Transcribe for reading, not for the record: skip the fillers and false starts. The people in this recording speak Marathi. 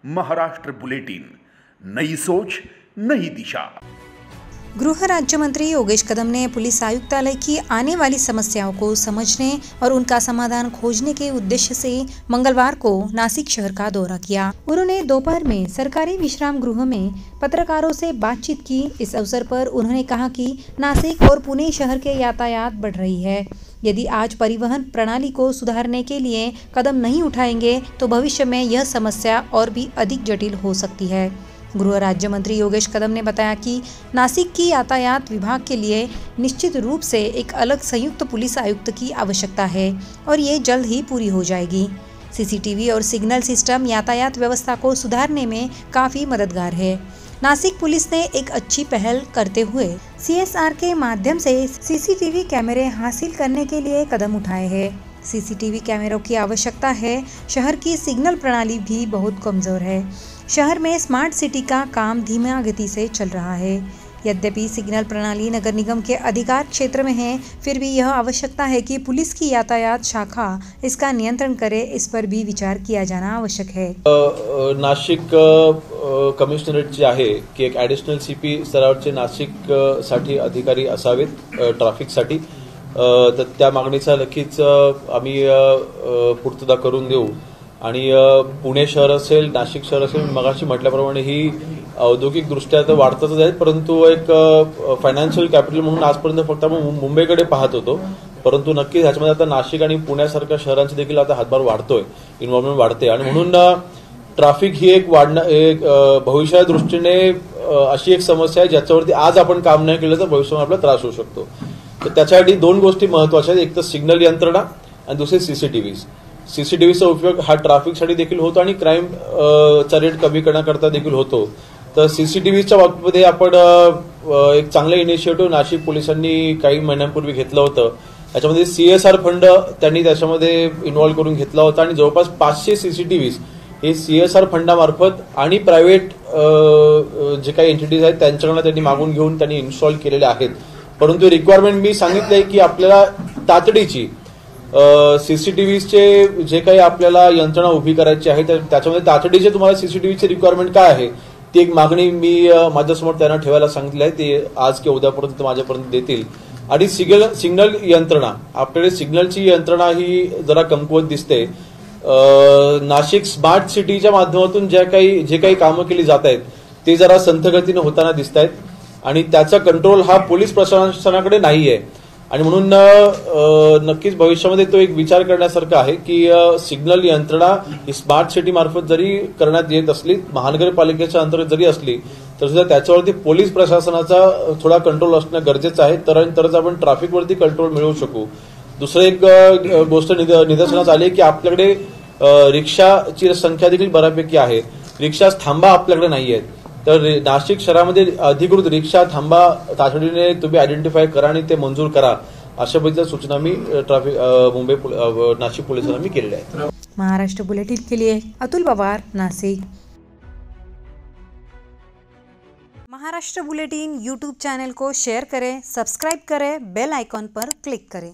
महाराष्ट्र बुलेटिन, नई सोच नई दिशा। गृह राज्य मंत्री योगेश कदम ने पुलिस आयुक्तालय की आने वाली समस्याओं को समझने और उनका समाधान खोजने के उद्देश्य से मंगलवार को नासिक शहर का दौरा किया। उन्होंने दोपहर में सरकारी विश्राम गृह में पत्रकारों से बातचीत की। इस अवसर पर उन्होंने कहा कि नासिक और पुणे शहर के यातायात बढ़ रही है। यदि आज परिवहन प्रणाली को सुधारने के लिए कदम नहीं उठाएंगे तो भविष्य में यह समस्या और भी अधिक जटिल हो सकती है। गृह राज्य मंत्री योगेश कदम ने बताया कि नासिक की यातायात विभाग के लिए निश्चित रूप से एक अलग संयुक्त पुलिस आयुक्त की आवश्यकता है और ये जल्द ही पूरी हो जाएगी। सीसीटीवी और सिग्नल सिस्टम यातायात व्यवस्था को सुधारने में काफ़ी मददगार है। नासिक पुलिस ने एक अच्छी पहल करते हुए CSR के माध्यम से सीसीटीवी कैमरे हासिल करने के लिए कदम उठाए हैं। सीसीटीवी कैमरों की आवश्यकता है। शहर की सिग्नल प्रणाली भी बहुत कमज़ोर है। शहर में स्मार्ट सिटी का काम धीमा गति से चल रहा है। यद्यपि सिग्नल प्रणाली नगर निगम के अधिकार क्षेत्र में है, फिर भी यह आवश्यकता है कि पुलिस की यातायात शाखा इसका नियंत्रण करे। इस पर भी विचार किया जाना आवश्यक है। नाशिक कमिशनरेट जे आहे की एक ॲडिशनल CP स्तरावरचे नाशिक साठी अधिकारी असावेत ट्रॅफिकसाठी, तर त्या मागणीचा नक्कीच आम्ही पूर्तता करून देऊ। आणि पुणे शहर असेल, नाशिक शहर असेल, मगाशी म्हटल्याप्रमाणे ही औद्योगिक दृष्ट्या तर वाढतच आहे, परंतु एक फायनान्शियल कॅपिटल म्हणून आजपर्यंत फक्त आपण मुंबईकडे पाहत होतो, परंतु नक्कीच ह्याच्यामध्ये आता नाशिक आणि पुण्यासारख्या शहरांचे देखील आता हातभार वाढतोय, इन्व्हॉल्वमेंट वाढते आणि म्हणून ट्रॅफिक ही एक भविष्याच्या दृष्टीने अशी एक समस्या आहे ज्याच्यावरती आज आपण काम नाही केलं तर भविष्यात आपल्याला त्रास होऊ शकतो। तर त्याच्यासाठी दोन गोष्टी महत्त्वाच्या आहेत, एक तर सिग्नल यंत्रणा आणि दुसरी सीसीटीव्हीचा उपयोग हा ट्रॅफिकसाठी देखील होतो आणि क्राईम चा रेट कमी करण्याकरता देखील होतो। तर सीसीटीव्हीच्या बाबतीमध्ये आपण एक चांगलं इनिशिएटिव्ह नाशिक पोलिसांनी काही महिन्यांपूर्वी घेतलं होतं। याच्यामध्ये CSR फंड त्यांनी त्याच्यामध्ये इन्व्हॉल्व करून घेतला होता आणि जवळपास 500 सीसीटीव्हीज हे CSR फंडामार्फत आणि प्रायव्हेट जे काही एंटिटीज आहेत त्यांच्याकडून त्यांनी मागून घेऊन त्यांनी इन्स्टॉल केलेले आहेत। परंतु रिक्वायरमेंट मी सांगितलंय की आपल्याला तातडीची सीसीटीव्हीचे जे काही आपल्याला यंत्रणा उभी करायची आहे त्याच्यामध्ये तातडीचे तुम्हाला सीसीटीव्हीची रिक्वायरमेंट काय आहे ती एक मागणी मी माझ्यासमोर त्यांना ठेवायला सांगितली आहे। ते आज किंवा उद्यापर्यंत माझ्यापर्यंत देतील। आणि सिग्नल यंत्रणा, आपल्याकडे सिग्नलची यंत्रणा ही जरा कमकुवत दिसते। नाशिक स्मार्ट सिटीच्या माध्यमातून जे काही कामं केली जात आहेत ते जरा संथ गतीने होताना दिसत आहेत आणि त्याचा कंट्रोल हा पोलीस प्रशासनाकडे नाहीये आणि म्हणून नक्कीच भविष्यामध्ये तो एक विचार करण्यासारखा आहे की सिग्नल यंत्रणा ही स्मार्ट सिटी मार्फत जरी करण्यात येत असली, महानगरपालिकेच्या अंतर्गत जरी असली तर सुद्धा त्याच्यावरती पोलीस प्रशासनाचा थोडा कंट्रोल असणं गरजेचं आहे, तरच आपण ट्रॅफिकवरती कंट्रोल मिळवू शकू। दुसरं एक गोष्ट निदर्शनास आली की आपल्याकडे रिक्षाची संख्या देखील बऱ्यापैकी आहे, रिक्षा थांबा आपल्याकडे नाही आहेत। तर नाशिक शहरामध्ये अधिकृत रिक्षा थांबा तातडीने तुम्ही आयडेंटिफाय करा आणि ते मंजूर करा, अशा पद्धतीच्या सूचना मी नाशिक पोलिसांना मी केलेल्या आहेत। महाराष्ट्र बुलेटिन के लिए Atul Pawar, Nashik. Maharashtra bulletin YouTube channel को शेयर करें, सब्सक्राइब करें, बेल आइकॉन पर क्लिक करें।